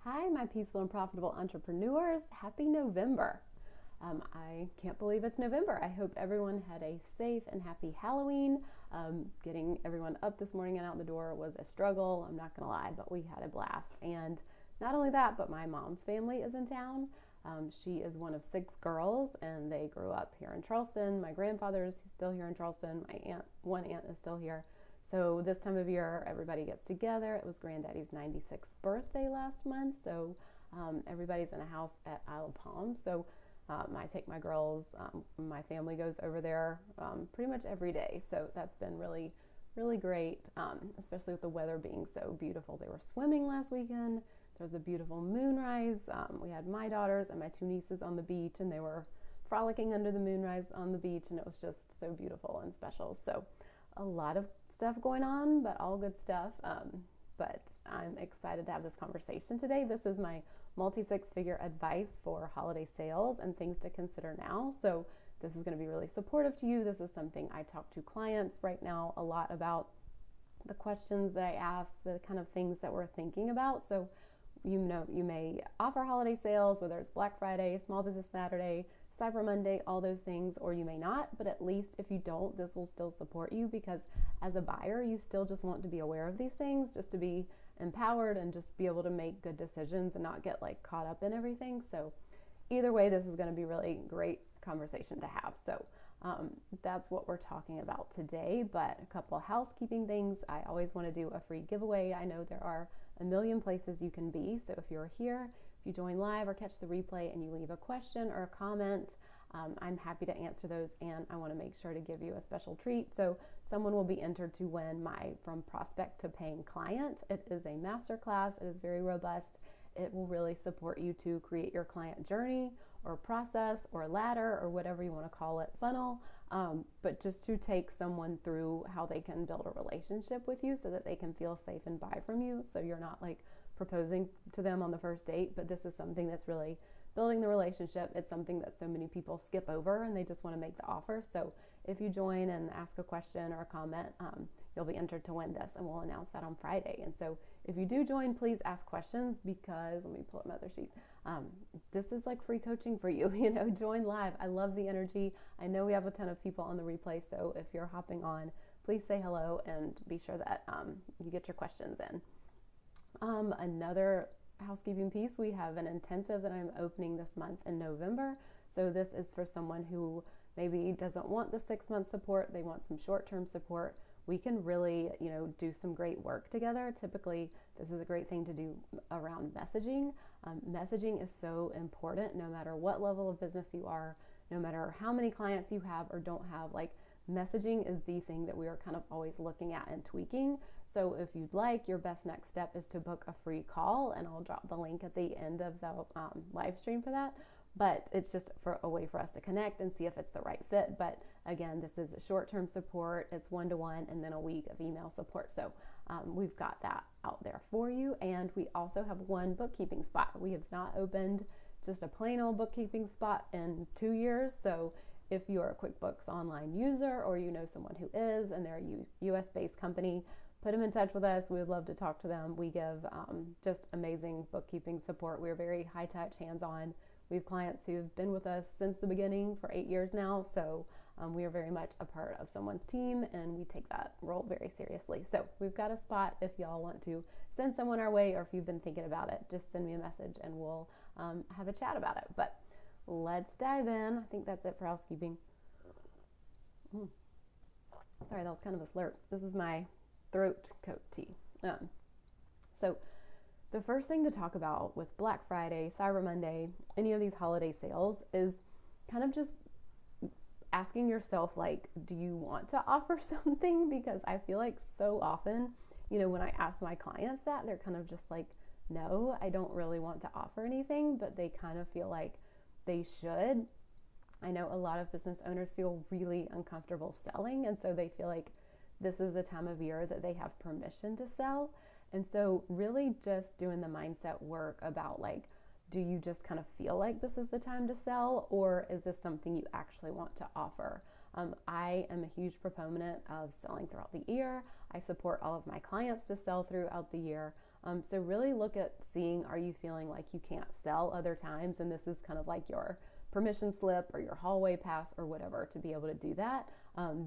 Hi, my peaceful and profitable entrepreneurs. Happy November. I can't believe it's November. I hope everyone had a safe and happy Halloween. Getting everyone up this morning and out the door was a struggle. I'm not going to lie, but we had a blast. And not only that, but my mom's family is in town. She is one of 6 girls, and they grew up here in Charleston. My grandfather's still here in Charleston. One aunt is still here. So this time of year, everybody gets together. It was Granddaddy's 96th birthday last month, so everybody's in a house at Isle of Palm. So I take my girls. My family goes over there pretty much every day. So that's been really, really great, especially with the weather being so beautiful. They were swimming last weekend. There was a beautiful moonrise. We had my daughters and my 2 nieces on the beach, and they were frolicking under the moonrise on the beach, and it was just so beautiful and special. So a lot of stuff going on, but all good stuff. But I'm excited to have this conversation today. This is my multi-6-figure advice for holiday sales and things to consider now. So this is going to be really supportive to you. This is something I talk to clients right now a lot about, the questions that I ask, the kind of things that we're thinking about. So you may offer holiday sales, whether it's Black Friday, Small Business Saturday, Cyber Monday, all those things, or you may not, but at least if you don't, this will still support you, because as a buyer, you still just want to be aware of these things, just to be empowered and just be able to make good decisions and not get like caught up in everything. So either way, this is going to be really great conversation to have. So that's what we're talking about today. But a couple of housekeeping things. I always want to do a free giveaway. I know there are a million places you can be. So if you're here, if you join live or catch the replay and you leave a question or a comment, I'm happy to answer those, and I want to make sure to give you a special treat. So someone will be entered to win my From Prospect to Paying Client. It is a masterclass. It is very robust. It will really support you to create your client journey or process or ladder or whatever you want to call it, funnel, but just to take someone through how they can build a relationship with you so that they can feel safe and buy from you. So you're not like proposing to them on the first date, but this is something that's really building the relationship. It's something that so many people skip over and they just want to make the offer. So if you join and ask a question or a comment, you'll be entered to win this, and we'll announce that on Friday. And so if you do join, please ask questions, because let me pull up my other sheet. This is like free coaching for you. Join live. I love the energy. I know we have a ton of people on the replay, so if you're hopping on, please say hello and be sure that you get your questions in. Another housekeeping piece, we have an intensive that I'm opening this month in November. So this is for someone who maybe doesn't want the 6-month support, they want some short-term support. We can really, do some great work together. Typically, this is a great thing to do around messaging. Messaging is so important no matter what level of business you are, no matter how many clients you have or don't have. Like, messaging is the thing that we are kind of always looking at and tweaking. So if you'd like, your best next step is to book a free call, and I'll drop the link at the end of the live stream for that. But it's just for a way for us to connect and see if it's the right fit. But again, this is short-term support. It's 1-to-1, and then a week of email support. So we've got that out there for you. And we also have one bookkeeping spot. We have not opened just a plain old bookkeeping spot in 2 years. So if you're a QuickBooks Online user, or you know someone who is, and they're a US-based company, put them in touch with us. We would love to talk to them. We give just amazing bookkeeping support. We're very high-touch, hands-on. We have clients who've been with us since the beginning for 8 years now. So we are very much a part of someone's team, and we take that role very seriously. So we've got a spot if y'all want to send someone our way, or if you've been thinking about it, just send me a message and we'll have a chat about it. But let's dive in. I think that's it for housekeeping. Sorry, that was kind of a slurp. This is my throat coat tea. So the first thing to talk about with Black Friday, Cyber Monday, any of these holiday sales is kind of just asking yourself, like, do you want to offer something? Because I feel like so often, when I ask my clients that, they're kind of just like, no, I don't really want to offer anything, but they kind of feel like they should. I know a lot of business owners feel really uncomfortable selling, and so they feel like this is the time of year that they have permission to sell. And so really just doing the mindset work about, like, do you just kind of feel like this is the time to sell, or is this something you actually want to offer? I am a huge proponent of selling throughout the year. I support all of my clients to sell throughout the year. So really look at seeing, are you feeling like you can't sell other times? And this is kind of like your permission slip or your hallway pass or whatever to be able to do that,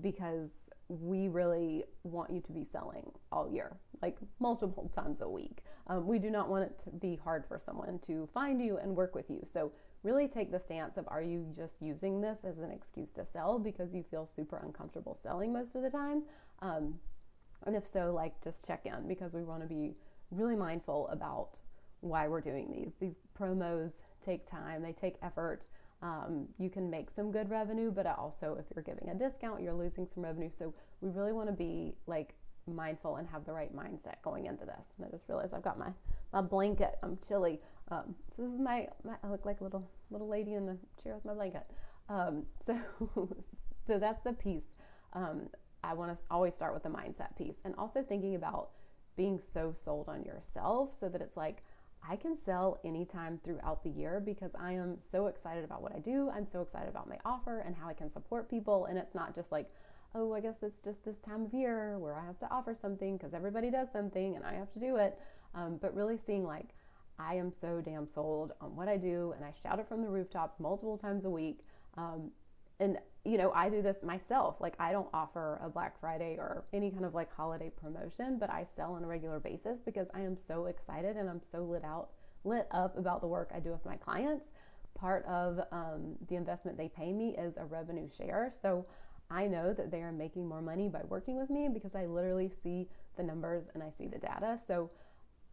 because we really want you to be selling all year, like multiple times a week. We do not want it to be hard for someone to find you and work with you. So really take the stance of, are you just using this as an excuse to sell because you feel super uncomfortable selling most of the time? And if so, like, just check in, because we want to be really mindful about why we're doing these. These promos take time, they take effort. You can make some good revenue, but also if you're giving a discount, you're losing some revenue. So we really want to be like mindful and have the right mindset going into this. And I just realized I've got my blanket. I'm chilly. So this is my I look like a little lady in the chair with my blanket. So so that's the piece. I want to always start with the mindset piece, and also thinking about being so sold on yourself so that it's like, I can sell anytime throughout the year because I am so excited about what I do. I'm so excited about my offer and how I can support people. And it's not just like, oh, I guess it's just this time of year where I have to offer something because everybody does something and I have to do it. But really seeing like, I am so damn sold on what I do, and I shout it from the rooftops multiple times a week. And you know, I do this myself. Like, I don't offer a Black Friday or any kind of like holiday promotion, but I sell on a regular basis because I am so excited and I'm so lit up about the work I do with my clients. Part of the investment they pay me is a revenue share. So I know that they are making more money by working with me because I literally see the numbers and I see the data. So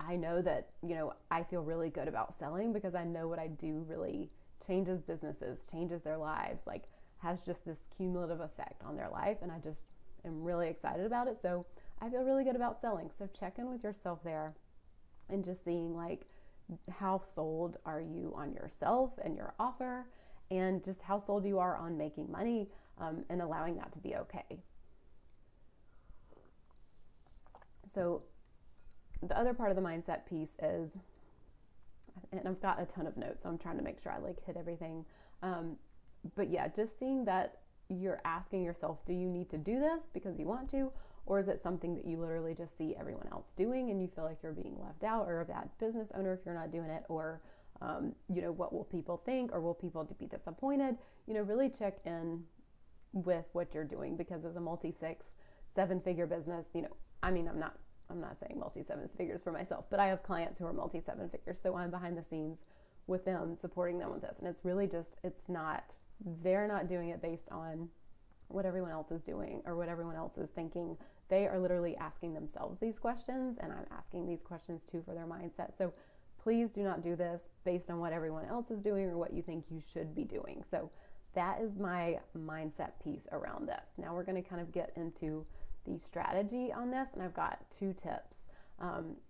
I know that, you know, I feel really good about selling because I know what I do really changes businesses, changes their lives, like has just this cumulative effect on their life. And I just am really excited about it. So I feel really good about selling. So check in with yourself there and just seeing like, how sold are you on yourself and your offer, and just how sold you are on making money, and allowing that to be okay. So the other part of the mindset piece is, and I've got a ton of notes, so I'm trying to make sure I like hit everything. But yeah, just seeing that you're asking yourself, do you need to do this because you want to, or is it something that you literally just see everyone else doing and you feel like you're being left out, or a bad business owner if you're not doing it, or you know, what will people think, or will people be disappointed? You know, really check in with what you're doing, because as a multi-6, 7-figure business, you know, I mean, I'm not saying multi-7 figures for myself, but I have clients who are multi-7 figures, so I'm behind the scenes with them, supporting them with this. And it's really just, they're not doing it based on what everyone else is doing or what everyone else is thinking. They are literally asking themselves these questions, and I'm asking these questions too for their mindset. So please do not do this based on what everyone else is doing or what you think you should be doing. So that is my mindset piece around this. Now we're going to kind of get into the strategy on this, and I've got 2 tips.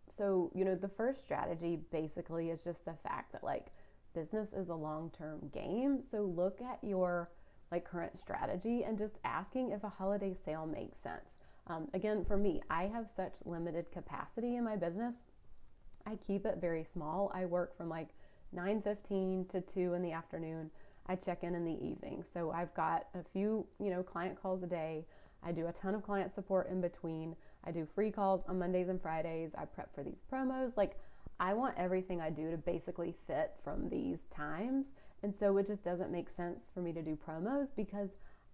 So, you know, the first strategy basically is just the fact that like, business is a long-term game. So look at your like current strategy and just asking if a holiday sale makes sense. Again, for me, I have such limited capacity in my business. I keep it very small. I work from like 9:15 to 2 in the afternoon. I check in the evening. So I've got a few, you know, client calls a day. I do a ton of client support in between. I do free calls on Mondays and Fridays. I prep for these promos. Like, I want everything I do to basically fit from these times. And so it just doesn't make sense for me to do promos because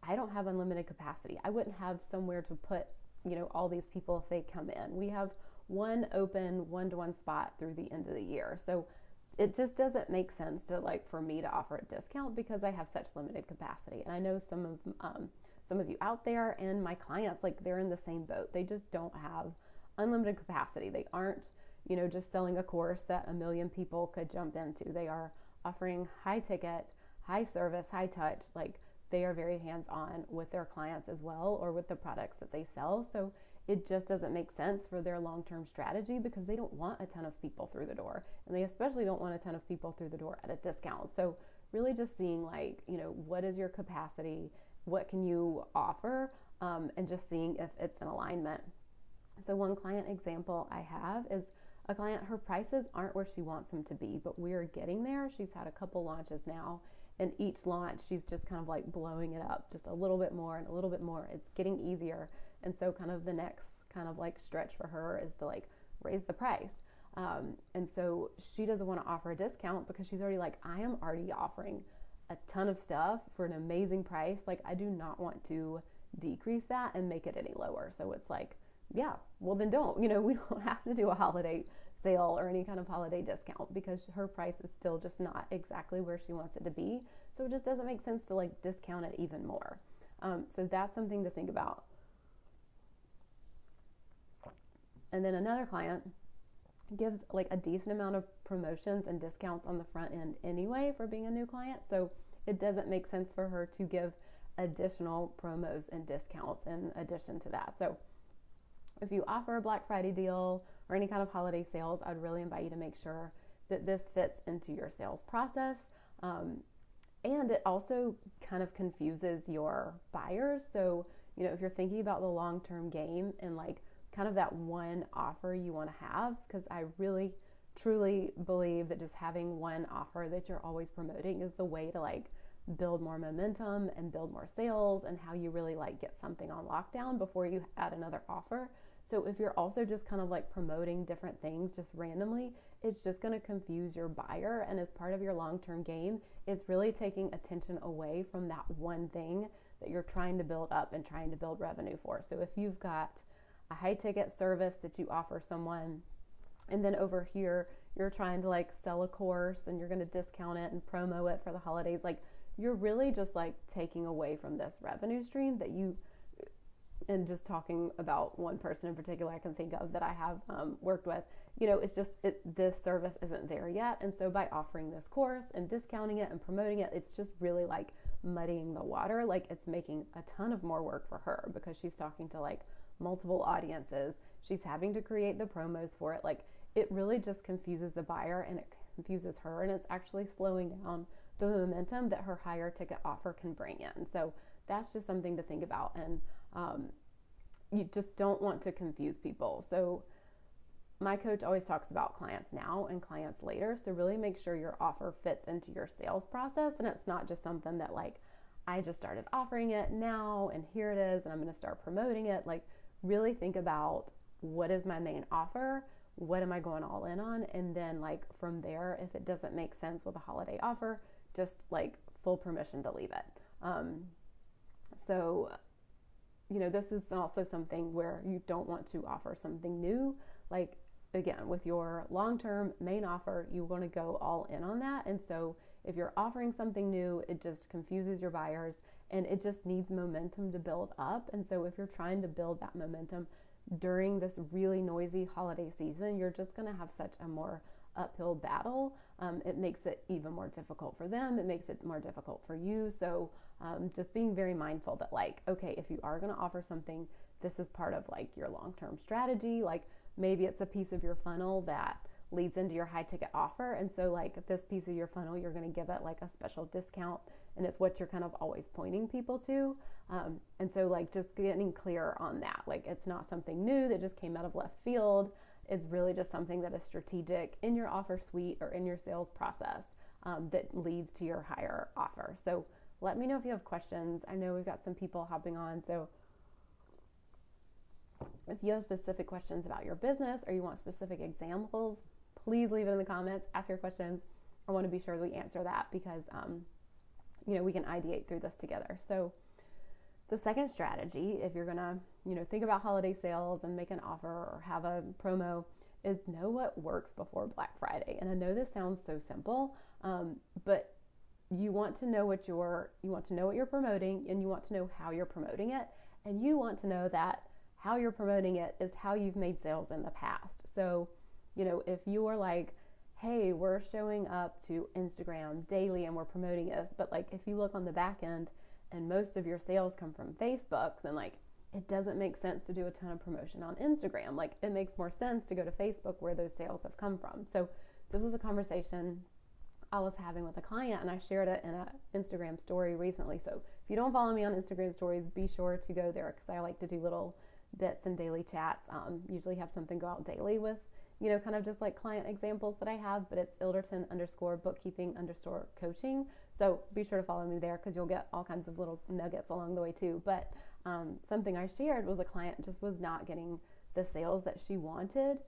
I don't have unlimited capacity. I wouldn't have somewhere to put, you know, all these people if they come in. We have one open one-to-one spot through the end of the year. So it just doesn't make sense to like, for me to offer a discount because I have such limited capacity. And I know some of you out there and my clients, like, they're in the same boat. They just don't have unlimited capacity. They aren't, you know, just selling a course that 1 million people could jump into. They are offering high ticket, high service, high touch. Like, they are very hands-on with their clients as well, or with the products that they sell. So it just doesn't make sense for their long-term strategy because they don't want a ton of people through the door. And they especially don't want a ton of people through the door at a discount. So really just seeing like, you know, what is your capacity? What can you offer? And just seeing if it's in alignment. So one client example I have is a client, her prices aren't where she wants them to be, but we're getting there. She's had a couple launches now, and each launch, she's just kind of like blowing it up just a little bit more and a little bit more. It's getting easier. And so kind of the next kind of like stretch for her is to like raise the price. And so she doesn't want to offer a discount because she's already like, I am already offering a ton of stuff for an amazing price. Like, I do not want to decrease that and make it any lower. So it's like, yeah, well then don't, we don't have to do a holiday sale or any kind of holiday discount because her price is still just not exactly where she wants it to be. So it just doesn't make sense to like discount it even more. So that's something to think about. And then another client gives like a decent amount of promotions and discounts on the front end anyway for being a new client. So it doesn't make sense for her to give additional promos and discounts in addition to that. So if you offer a Black Friday deal or any kind of holiday sales, I'd really invite you to make sure that this fits into your sales process. And it also kind of confuses your buyers. So, if you're thinking about the long-term game and like kind of that one offer you want to have, because I really truly believe that just having one offer that you're always promoting is the way to like build more momentum and build more sales, and how you really like get something on lockdown before you add another offer. So if you're also just kind of like promoting different things just randomly, it's just going to confuse your buyer. And as part of your long-term game, it's really taking attention away from that one thing that you're trying to build up and trying to build revenue for. So if you've got a high ticket service that you offer someone, and then over here you're trying to like sell a course and you're going to discount it and promo it for the holidays, like you're really just like taking away from this revenue stream that you, and just talking about one person in particular I can think of that I have worked with, it's just this service isn't there yet. And so by offering this course and discounting it and promoting it, it's just really like muddying the water. Like it's making a ton of more work for her because she's talking to like multiple audiences. She's having to create the promos for it. Like it really just confuses the buyer and it confuses her, and it's actually slowing down the momentum that her higher ticket offer can bring in. So that's just something to think about. And you just don't want to confuse people. So my coach always talks about clients now and clients later. So really make sure your offer fits into your sales process, and it's not just something that like, I just started offering it now and here it is and I'm going to start promoting it. Like really think about, what is my main offer? What am I going all in on? And then like from there, if it doesn't make sense with a holiday offer, just like full permission to leave it. So this is also something where you don't want to offer something new. Like again, with your long-term main offer, you want to go all in on that. And so if you're offering something new, it just confuses your buyers and it just needs momentum to build up. And so if you're trying to build that momentum during this really noisy holiday season, you're just going to have such a more uphill battle. It makes it even more difficult for them. It makes it more difficult for you. So just being very mindful that like, okay, if you are going to offer something, this is part of like your long-term strategy. Like maybe it's a piece of your funnel that leads into your high ticket offer. And so like this piece of your funnel, you're going to give it like a special discount, and it's what you're kind of always pointing people to. And so like just getting clear on that. Like it's not something new that just came out of left field. It's really just something that is strategic in your offer suite or in your sales process that leads to your higher offer. So let me know if you have questions. I know we've got some people hopping on. So if you have specific questions about your business or you want specific examples, please leave it in the comments, ask your questions. I want to be sure we answer that because, we can ideate through this together. So the second strategy, if you're going to, think about holiday sales and make an offer or have a promo, is know what works before Black Friday. And I know this sounds so simple, but you want to know what you're promoting, and you want to know how you're promoting it. And you want to know that how you're promoting it is how you've made sales in the past. So, if you are like, hey, we're showing up to Instagram daily and we're promoting this, but like if you look on the back end and most of your sales come from Facebook, then like it doesn't make sense to do a ton of promotion on Instagram. Like it makes more sense to go to Facebook where those sales have come from. So this was a conversation I was having with a client, and I shared it in an Instagram story recently. So if you don't follow me on Instagram stories, be sure to go there because I like to do little bits and daily chats. Usually have something go out daily with, kind of just like client examples that I have, but it's Ilderton_bookkeeping_coaching. So be sure to follow me there because you'll get all kinds of little nuggets along the way too. But something I shared was a client just was not getting the sales that she wanted.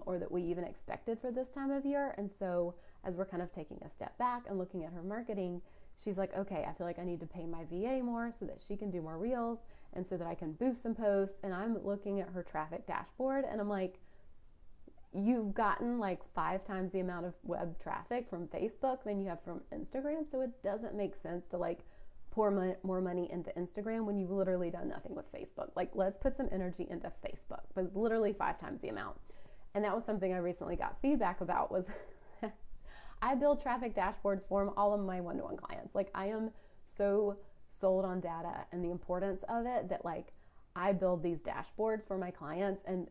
or that we even expected for this time of year. And so as we're kind of taking a step back and looking at her marketing, she's like, okay, I feel like I need to pay my VA more so that she can do more reels and so that I can boost some posts. And I'm looking at her traffic dashboard and I'm like, you've gotten like 5 times the amount of web traffic from Facebook than you have from Instagram. So it doesn't make sense to like pour more money into Instagram when you've literally done nothing with Facebook. Like, let's put some energy into Facebook, but it's literally 5 times the amount. And that was something I recently got feedback about was I build traffic dashboards for all of my one-to-one clients. Like, I am so sold on data and the importance of it that like I build these dashboards for my clients. And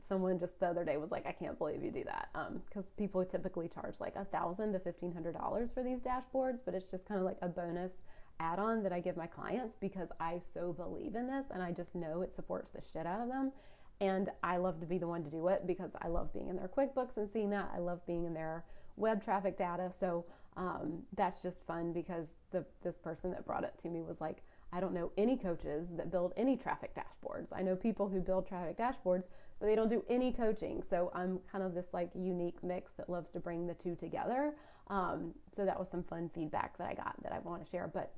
someone just the other day was like, I can't believe you do that. Because people typically charge like $1,000 to $1,500 for these dashboards, but it's just kind of like a bonus add-on that I give my clients because I so believe in this and I just know it supports the shit out of them. And I love to be the one to do it because I love being in their QuickBooks and seeing that. I love being in their web traffic data. So that's just fun because this person that brought it to me was like, I don't know any coaches that build any traffic dashboards. I know people who build traffic dashboards, but they don't do any coaching. So I'm kind of this like unique mix that loves to bring the two together. So that was some fun feedback that I got that I want to share. But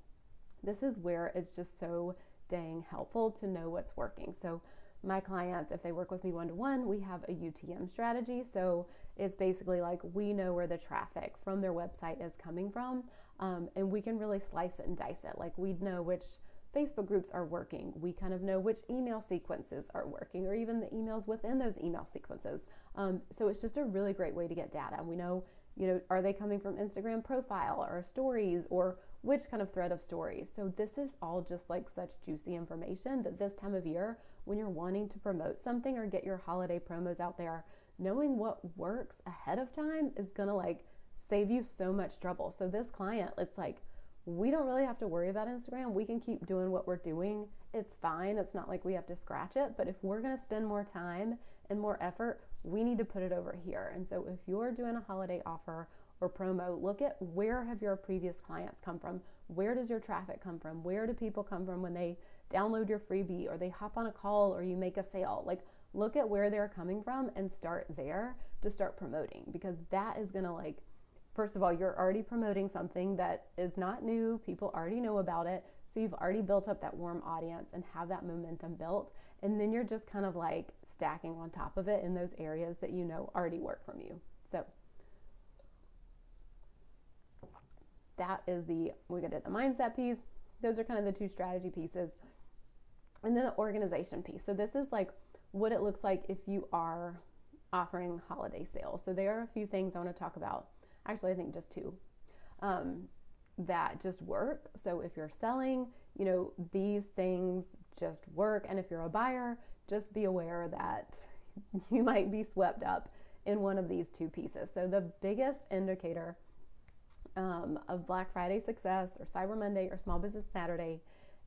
this is where it's just so dang helpful to know what's working. So my clients, if they work with me one-to-one, we have a UTM strategy. So it's basically like we know where the traffic from their website is coming from, and we can really slice it and dice it. Like, we know which Facebook groups are working. We kind of know which email sequences are working, or even the emails within those email sequences. So it's just a really great way to get data. We know, are they coming from Instagram profile or stories, or which kind of thread of stories? So this is all just like such juicy information that this time of year, when you're wanting to promote something or get your holiday promos out there, knowing what works ahead of time is gonna like save you so much trouble. So this client, it's like, we don't really have to worry about Instagram. We can keep doing what we're doing. It's fine. It's not like we have to scratch it, but if we're gonna spend more time and more effort, we need to put it over here. And so if you're doing a holiday offer or promo, look at where have your previous clients come from? Where does your traffic come from? Where do people come from when they download your freebie or they hop on a call or you make a sale? Like, look at where they're coming from and start there to start promoting, because that is gonna like, first of all, you're already promoting something that is not new. People already know about it. So you've already built up that warm audience and have that momentum built. And then you're just kind of like stacking on top of it in those areas that already work from you. So that is we get at the mindset piece. Those are kind of the 2 strategy pieces. And then the organization piece. So this is like what it looks like if you are offering holiday sales. So there are a few things I want to talk about. Actually, I think just 2 that just work. So if you're selling, these things just work. And if you're a buyer, just be aware that you might be swept up in one of these 2 pieces. So the biggest indicator of Black Friday success or Cyber Monday or Small Business Saturday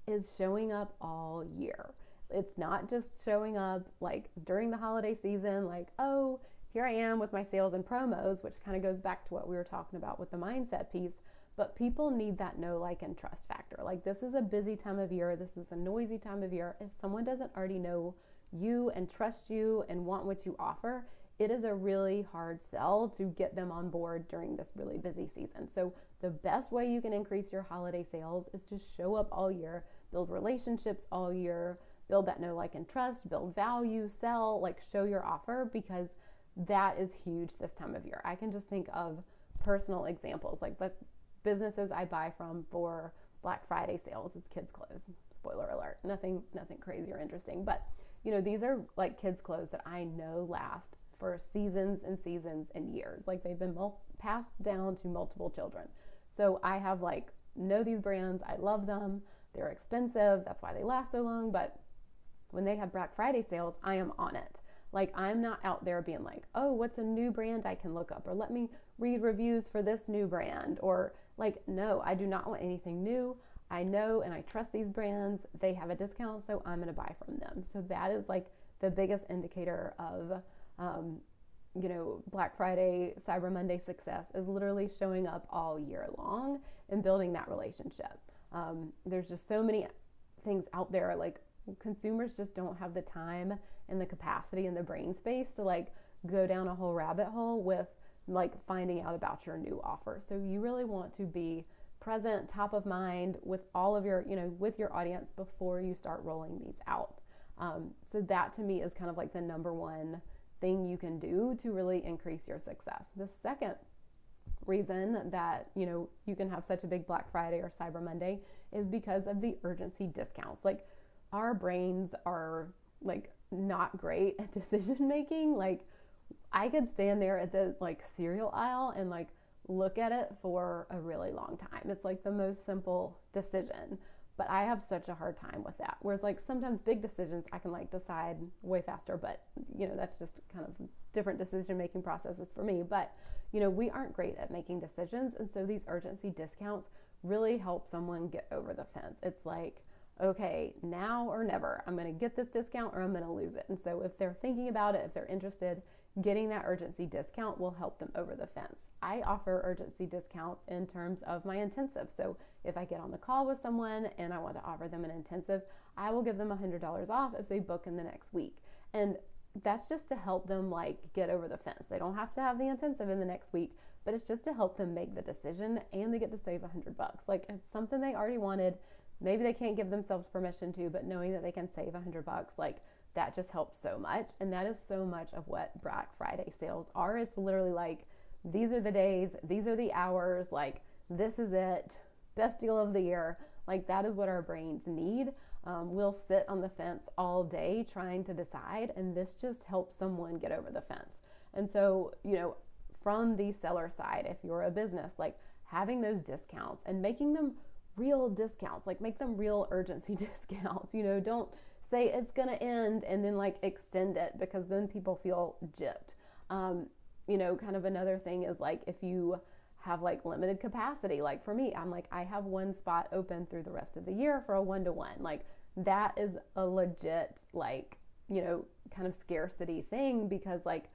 is showing up all year. It's not just showing up like during the holiday season, like, oh, here I am with my sales and promos, which kind of goes back to what we were talking about with the mindset piece. But people need that know, like, and trust factor. Like, this is a busy time of year. This is a noisy time of year. If someone doesn't already know you and trust you and want what you offer, it is a really hard sell to get them on board during this really busy season. So the best way you can increase your holiday sales is to show up all year, build relationships all year, build that know, like, and trust, build value, sell, like, show your offer, because that is huge this time of year. I can just think of personal examples, like the businesses I buy from for Black Friday sales. It's kids' clothes. Spoiler alert. Nothing crazy or interesting. But, these are like kids' clothes that I know last for seasons and seasons and years. Like, they've been passed down to multiple children. So I have know these brands. I love them. They're expensive. That's why they last so long. But when they have Black Friday sales, I am on it. Like, I'm not out there being like, oh, what's a new brand I can look up? Or let me read reviews for this new brand. Or no, I do not want anything new. I know and I trust these brands. They have a discount, so I'm going to buy from them. So that is like the biggest indicator of, Black Friday, Cyber Monday success is literally showing up all year long and building that relationship. There's just so many things out there. Like, consumers just don't have the time and the capacity and the brain space to like go down a whole rabbit hole with like finding out about your new offer. So you really want to be present, top of mind with all of your, with your audience before you start rolling these out. So that to me is kind of like the number one thing you can do to really increase your success. The second reason that, you can have such a big Black Friday or Cyber Monday is because of the urgency discounts. Like our brains are like not great at decision making. Like I could stand there at the like cereal aisle and like look at it for a really long time. It's like the most simple decision, but I have such a hard time with that. Whereas like sometimes big decisions I can like decide way faster, but that's just kind of different decision making processes for me. But we aren't great at making decisions, and so these urgency discounts really help someone get over the fence. It's like, okay, now or never, I'm going to get this discount or I'm going to lose it. And so if they're thinking about it, if they're interested, getting that urgency discount will help them over the fence. I offer urgency discounts in terms of my intensive. So if I get on the call with someone and I want to offer them an intensive, I will give them $100 off if they book in the next week. And that's just to help them like get over the fence. They don't have to have the intensive in the next week, but it's just to help them make the decision, and they get to save $100. Like it's something they already wanted. Maybe they can't give themselves permission to, but knowing that they can save $100, like that just helps so much. And that is so much of what Black Friday sales are. It's literally like, these are the days, these are the hours, like this is it, best deal of the year. Like that is what our brains need. We'll sit on the fence all day trying to decide, and this just helps someone get over the fence. And so, from the seller side, if you're a business, like having those discounts and making them real discounts, like make them real urgency discounts. Don't say it's going to end and then like extend it, because then people feel gypped. Kind of another thing is like if you have like limited capacity, like for me, I'm like, I have one spot open through the rest of the year for a 1-to-1. Like that is a legit, like, kind of scarcity thing, because like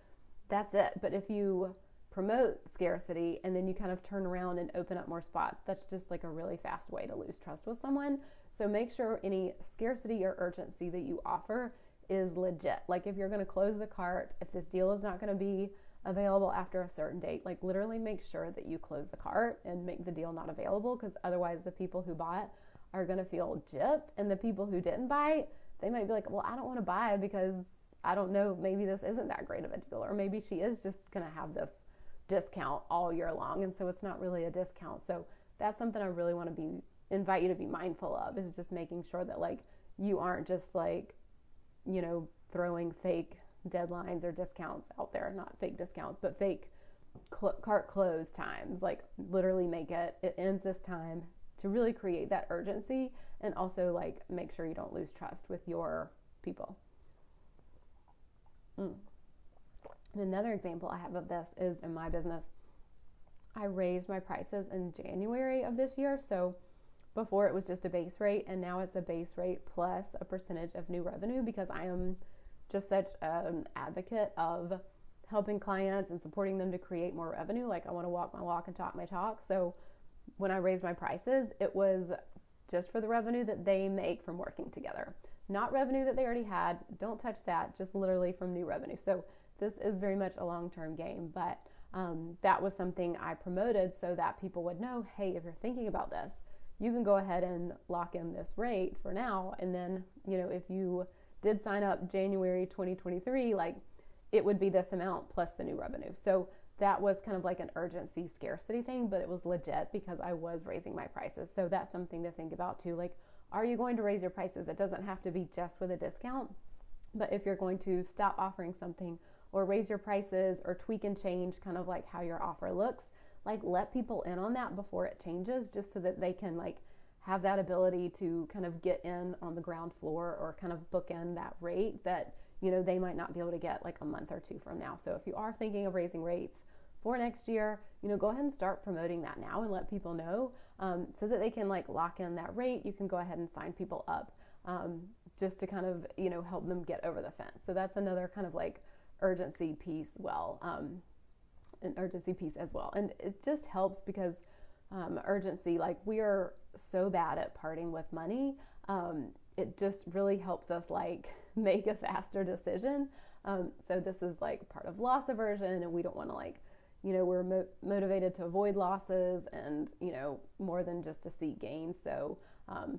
that's it. But if you promote scarcity and then you kind of turn around and open up more spots, that's just like a really fast way to lose trust with someone. So make sure any scarcity or urgency that you offer is legit. Like if you're going to close the cart, if this deal is not going to be available after a certain date, like literally make sure that you close the cart and make the deal not available, because otherwise the people who bought are going to feel gypped, and the people who didn't buy, they might be like, well, I don't want to buy because I don't know, maybe this isn't that great of a deal, or maybe she is just going to have this discount all year long, and so it's not really a discount. So that's something I really want to invite you to be mindful of, is just making sure that like you aren't just like, throwing fake deadlines or discounts out there. Not fake discounts, but fake cart close times. Like literally make it ends this time, to really create that urgency, and also like make sure you don't lose trust with your people. And another example I have of this is in my business. I raised my prices in January of this year. So before it was just a base rate, and now it's a base rate plus a percentage of new revenue, because I am just such an advocate of helping clients and supporting them to create more revenue. Like I want to walk my walk and talk my talk. So when I raised my prices, it was just for the revenue that they make from working together, not revenue that they already had. Don't touch that, just literally from new revenue. So this is very much a long-term game, but that was something I promoted so that people would know, hey, if you're thinking about this, you can go ahead and lock in this rate for now. And then, if you did sign up January 2023, like it would be this amount plus the new revenue. So that was kind of like an urgency scarcity thing, but it was legit because I was raising my prices. So that's something to think about too. Like, are you going to raise your prices? It doesn't have to be just with a discount, but if you're going to stop offering something or raise your prices or tweak and change kind of like how your offer looks, like let people in on that before it changes, just so that they can like have that ability to kind of get in on the ground floor or kind of book in that rate that, they might not be able to get like a month or two from now. So if you are thinking of raising rates for next year, go ahead and start promoting that now and let people know, so that they can like lock in that rate. You can go ahead and sign people up, just to kind of, help them get over the fence. So that's another kind of like urgency piece. An urgency piece as well. And it just helps because urgency, like we are so bad at parting with money. It just really helps us like make a faster decision. So this is like part of loss aversion, and we don't want to like, we're motivated to avoid losses and, more than just to see gains. So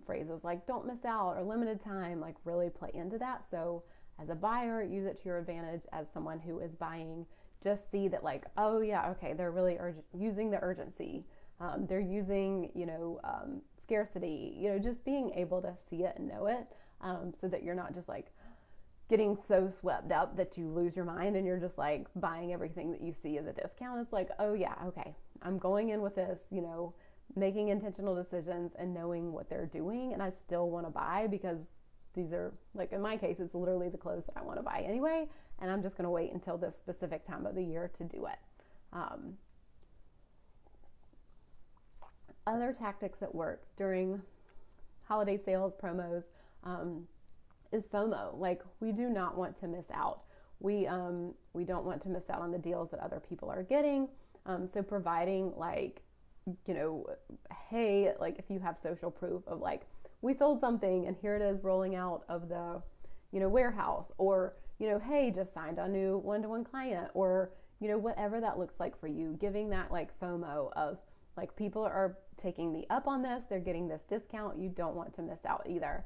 phrases like don't miss out or limited time like really play into that. So as a buyer, use it to your advantage. As someone who is buying, just see that like, oh yeah, okay, they're really using the urgency. They're using, scarcity, just being able to see it and know it, so that you're not just like getting so swept up that you lose your mind and you're just like buying everything that you see as a discount. It's like, oh yeah, okay, I'm going in with this, making intentional decisions and knowing what they're doing, and I still want to buy because these are, like in my case, it's literally the clothes that I want to buy anyway, and I'm just going to wait until this specific time of the year to do it. Other tactics that work during holiday sales promos is FOMO. Like, we do not want to miss out. We don't want to miss out on the deals that other people are getting. So providing like, hey, like if you have social proof of like, we sold something and here it is rolling out of the, warehouse, or, hey, just signed a new one-to-one client, or, whatever that looks like for you, giving that like FOMO of like, people are taking me up on this, they're getting this discount, you don't want to miss out either.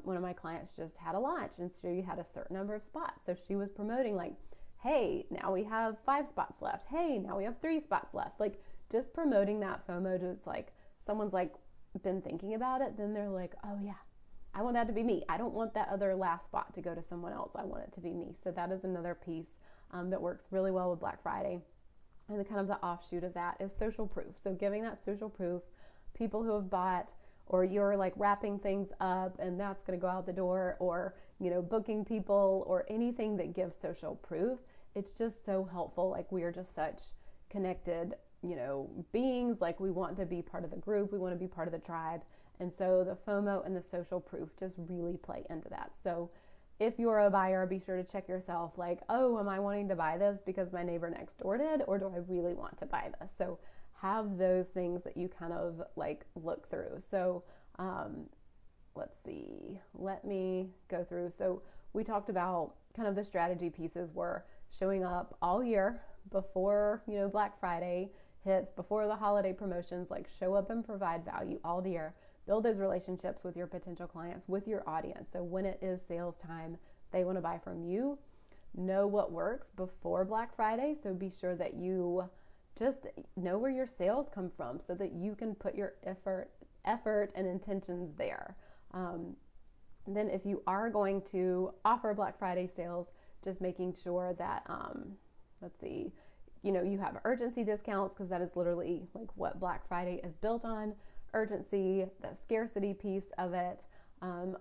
One of my clients just had a launch and she had a certain number of spots. So she was promoting like, hey, now we have 5 spots left. Hey, now we have 3 spots left. Like, just promoting that FOMO to, it's like, someone's like been thinking about it, then they're like, oh yeah, I want that to be me. I don't want that other last spot to go to someone else. I want it to be me. So that is another piece that works really well with Black Friday. And the kind of the offshoot of that is social proof. So giving that social proof, people who have bought, or you're like wrapping things up and that's going to go out the door, or, booking people, or anything that gives social proof. It's just so helpful. Like, we are just such connected, beings. Like, we want to be part of the group. We want to be part of the tribe. And so the FOMO and the social proof just really play into that. So if you're a buyer, be sure to check yourself like, oh, am I wanting to buy this because my neighbor next door did, or do I really want to buy this? So have those things that you kind of like look through. So let's see, let me go through. So we talked about kind of the strategy pieces were showing up all year before, Black Friday hits, before the holiday promotions, like show up and provide value all year. Build those relationships with your potential clients, with your audience. So when it is sales time, they want to buy from you. Know what works before Black Friday. So be sure that you just know where your sales come from so that you can put your effort and intentions there. Then if you are going to offer Black Friday sales, just making sure that, you have urgency discounts, because that is literally like what Black Friday is built on. Urgency, the scarcity piece of it,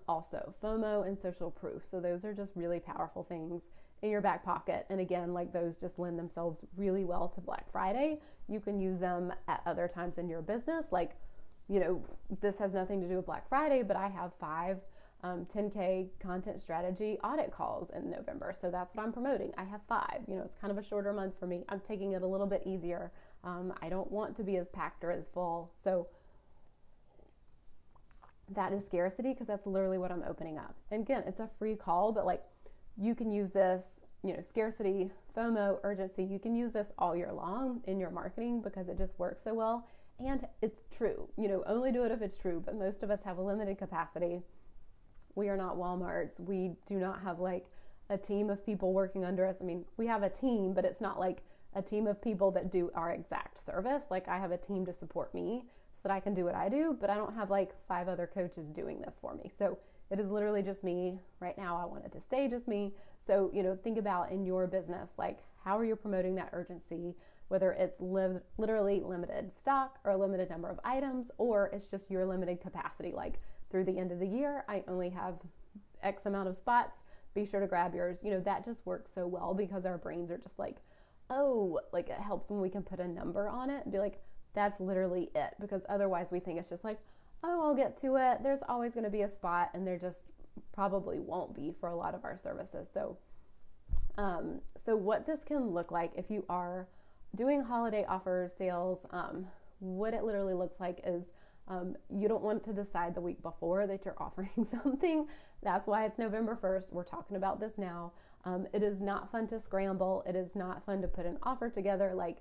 also FOMO and social proof. So those are just really powerful things in your back pocket. And again, like, those just lend themselves really well to Black Friday. You can use them at other times in your business. Like, this has nothing to do with Black Friday, but I have 5 10K content strategy audit calls in November. So that's what I'm promoting. I have 5, it's kind of a shorter month for me. I'm taking it a little bit easier. I don't want to be as packed or as full. So that is scarcity, because that's literally what I'm opening up. And again, it's a free call, but like, you can use this, scarcity, FOMO, urgency, you can use this all year long in your marketing because it just works so well. And it's true, only do it if it's true, but most of us have a limited capacity. We are not Walmarts. We do not have like a team of people working under us. I mean, we have a team, but it's not like a team of people that do our exact service. Like, I have a team to support me so that I can do what I do, but I don't have like 5 other coaches doing this for me. So it is literally just me right now. I want it to stay just me. So, think about in your business, like, how are you promoting that urgency, whether it's literally limited stock or a limited number of items, or it's just your limited capacity. Like, through the end of the year, I only have X amount of spots. Be sure to grab yours. That just works so well because our brains are just like, oh, like, it helps when we can put a number on it and be like, that's literally it. Because otherwise we think it's just like, oh, I'll get to it. There's always going to be a spot, and there just probably won't be for a lot of our services. So, so what this can look like if you are doing holiday offer sales, what it literally looks like is You don't want to decide the week before that you're offering something. That's why it's November 1st. We're talking about this now. It is not fun to scramble. It is not fun to put an offer together. Like,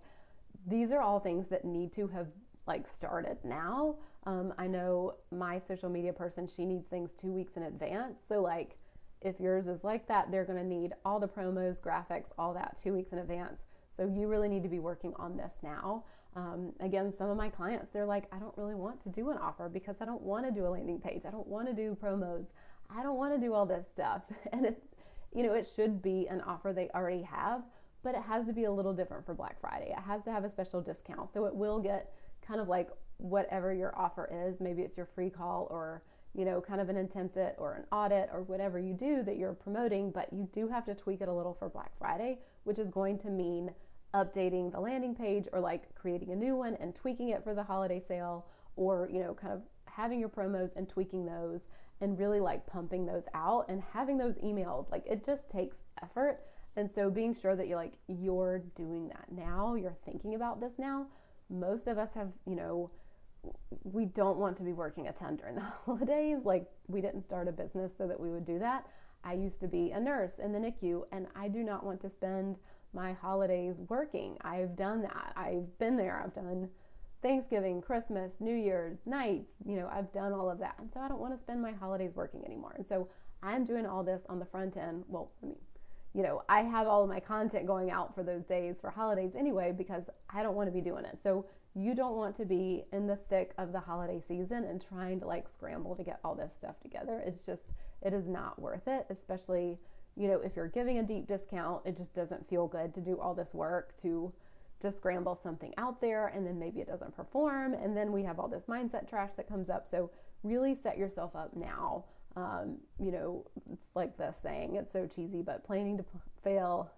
these are all things that need to have like started now. I know my social media person, she needs things 2 weeks in advance. So like, if yours is like that, they're going to need all the promos, graphics, all that 2 weeks in advance. So you really need to be working on this now. Again, some of my clients, they're like, I don't really want to do an offer because I don't want to do a landing page. I don't want to do promos. I don't want to do all this stuff. And it's, it should be an offer they already have, but it has to be a little different for Black Friday. It has to have a special discount. So it will get kind of like whatever your offer is. Maybe it's your free call or, kind of an intense it or an audit or whatever you do that you're promoting, but you do have to tweak it a little for Black Friday, which is going to mean updating the landing page or like creating a new one and tweaking it for the holiday sale, or, kind of having your promos and tweaking those and really like pumping those out and having those emails. Like, it just takes effort. And so being sure that you're doing that now, you're thinking about this now. Most of us have, we don't want to be working a ton during the holidays. Like, we didn't start a business so that we would do that. I used to be a nurse in the NICU, and I do not want to spend my holidays working. I've done that. I've been there. I've done Thanksgiving, Christmas, New Year's, nights, I've done all of that. And so I don't want to spend my holidays working anymore. And so I'm doing all this on the front end. Well, I have all of my content going out for those days for holidays anyway, because I don't want to be doing it. So you don't want to be in the thick of the holiday season and trying to like scramble to get all this stuff together. It is not worth it, especially, if you're giving a deep discount. It just doesn't feel good to do all this work to just scramble something out there, and then maybe it doesn't perform, and then we have all this mindset trash that comes up. So really set yourself up now. It's like the saying, it's so cheesy, but planning to fail,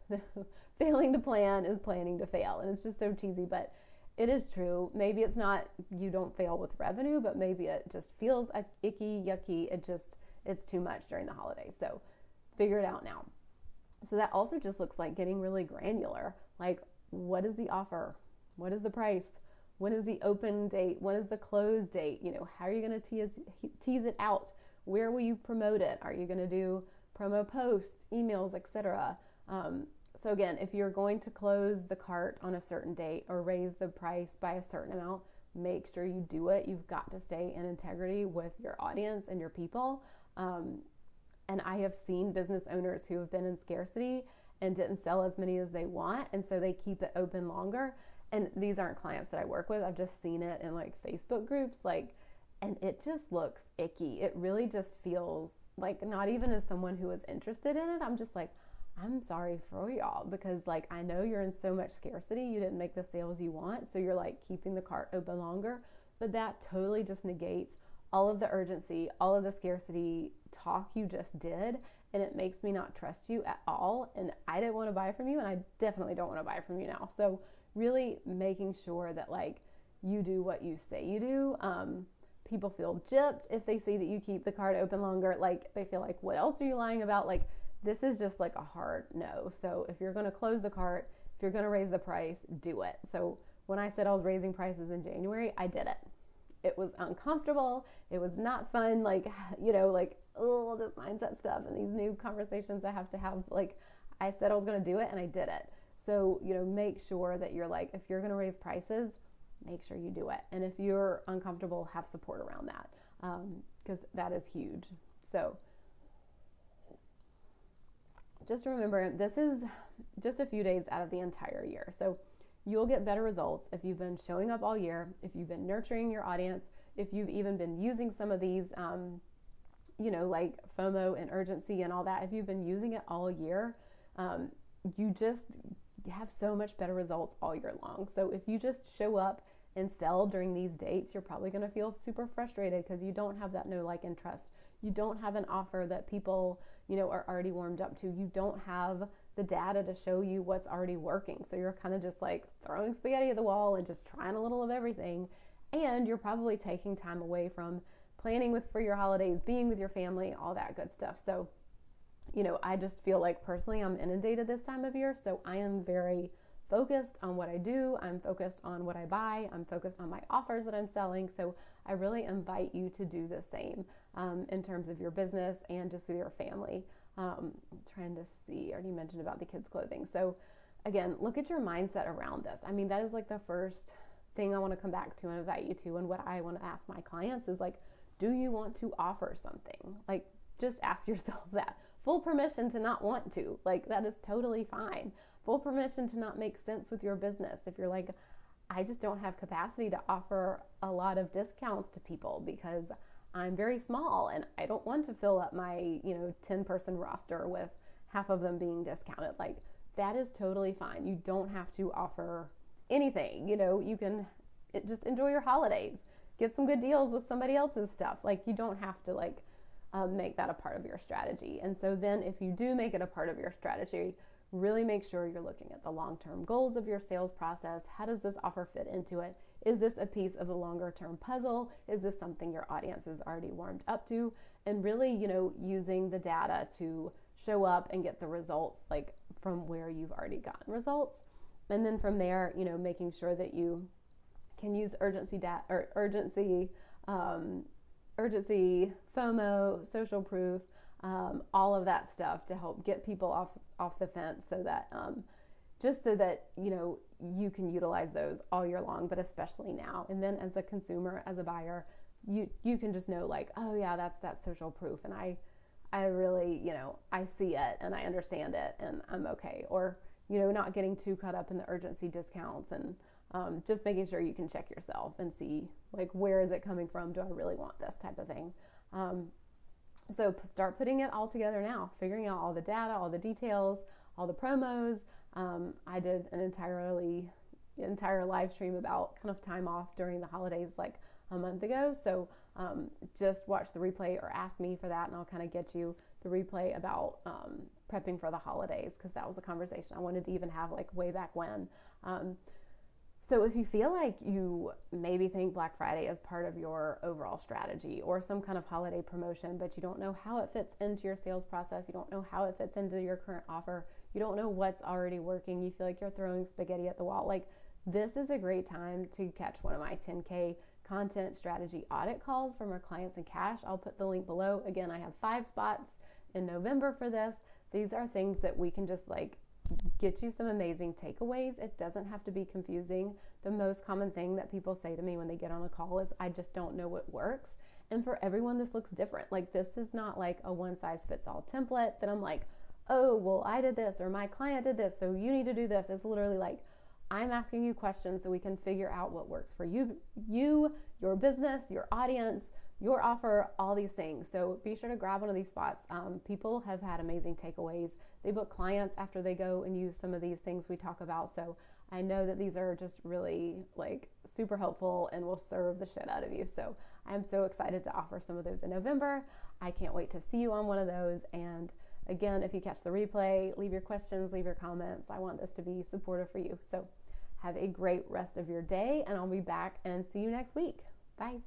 failing to plan is planning to fail. And it's just so cheesy, but it is true. Maybe it's not, you don't fail with revenue, but maybe it just feels icky, yucky. It's too much during the holidays. So figure it out now. So that also just looks like getting really granular. Like, what is the offer? What is the price? When is the open date? When is the close date? How are you going to tease it out? Where will you promote it? Are you going to do promo posts, emails, etc.? So again, if you're going to close the cart on a certain date or raise the price by a certain amount, make sure you do it. You've got to stay in integrity with your audience and your people. And I have seen business owners who have been in scarcity and didn't sell as many as they want, and so they keep it open longer. And these aren't clients that I work with. I've just seen it in like Facebook groups, and it just looks icky. It really just feels like, not even as someone who is interested in it, I'm just like, I'm sorry for y'all, because like, I know you're in so much scarcity, you didn't make the sales you want, so you're like keeping the cart open longer. But that totally just negates all of the urgency, all of the scarcity talk you just did, and it makes me not trust you at all. And I didn't want to buy from you, and I definitely don't want to buy from you now. So really making sure that like you do what you say you do. People feel gypped if they see that you keep the cart open longer. Like, they feel like, what else are you lying about? Like, this is just like a hard no. So if you're going to close the cart, if you're going to raise the price, do it. So when I said I was raising prices in January, I did it. It was uncomfortable. It was not fun. Like, oh, this mindset stuff and these new conversations I have to have. Like, I said I was going to do it, and I did it. So, make sure that you're like, if you're going to raise prices, make sure you do it. And if you're uncomfortable, have support around that, because that is huge. So just remember, this is just a few days out of the entire year. So you'll get better results if you've been showing up all year, if you've been nurturing your audience, if you've even been using some of these, like FOMO and urgency and all that. If you've been using it all year, you just have so much better results all year long. So if you just show up and sell during these dates, you're probably going to feel super frustrated because you don't have that know, like, and trust. You don't have an offer that people, are already warmed up to. You don't have the data to show you what's already working. So you're kind of just like throwing spaghetti at the wall and just trying a little of everything. And you're probably taking time away from planning for your holidays, being with your family, all that good stuff. So, I just feel like personally I'm inundated this time of year. So I am very focused on what I do. I'm focused on what I buy. I'm focused on my offers that I'm selling. So I really invite you to do the same in terms of your business and just with your family. I'm trying to see, I already mentioned about the kids' clothing. So again, look at your mindset around this. I mean, that is like the first thing I want to come back to and invite you to. And what I want to ask my clients is like, do you want to offer something? Like, just ask yourself that. Full permission to not want to. Like, that is totally fine. Full permission to not make sense with your business. If you're like, I just don't have capacity to offer a lot of discounts to people because I'm very small and I don't want to fill up my, 10-person roster with half of them being discounted. Like, that is totally fine. You don't have to offer anything. You can just enjoy your holidays. Get some good deals with somebody else's stuff. Like, you don't have to make that a part of your strategy. And so then if you do make it a part of your strategy, really make sure you're looking at the long-term goals of your sales process. How does this offer fit into it? Is this a piece of the longer-term puzzle? Is this something your audience is already warmed up to? And really, using the data to show up and get the results from where you've already gotten results. And then from there, making sure that you can use urgency, FOMO, social proof, all of that stuff to help get people off the fence, so that so that you can utilize those all year long, but especially now. And then as a consumer, as a buyer, you can just know oh yeah, that's that social proof, and I really I see it and I understand it and I'm okay. Or not getting too caught up in the urgency discounts, and just making sure you can check yourself and see where is it coming from? Do I really want this type of thing? So start putting it all together now, figuring out all the data, all the details, all the promos. I did an entire live stream about kind of time off during the holidays a month ago. So just watch the replay or ask me for that, and I'll kind of get you the replay about prepping for the holidays, because that was a conversation I wanted to even have way back when. So if you feel like you maybe think Black Friday is part of your overall strategy or some kind of holiday promotion, but you don't know how it fits into your sales process, you don't know how it fits into your current offer, you don't know what's already working, you feel like you're throwing spaghetti at the wall, this is a great time to catch one of my 10K content strategy audit calls from our clients in cash. I'll put the link below. Again, I have 5 spots in November for this. These are things that we can just get you some amazing takeaways. It doesn't have to be confusing. The most common thing that people say to me when they get on a call is, I just don't know what works. And for everyone, this looks different. This is not a one-size-fits-all template that I'm oh, well, I did this, or my client did this, so you need to do this. It's literally I'm asking you questions so we can figure out what works for you, your business, your audience, your offer, all these things. So be sure to grab one of these spots. People have had amazing takeaways. They book clients after they go and use some of these things we talk about. So I know that these are just really super helpful and will serve the shit out of you. So I'm so excited to offer some of those in November. I can't wait to see you on one of those. And again, if you catch the replay, leave your questions, leave your comments. I want this to be supportive for you. So have a great rest of your day, and I'll be back and see you next week. Bye.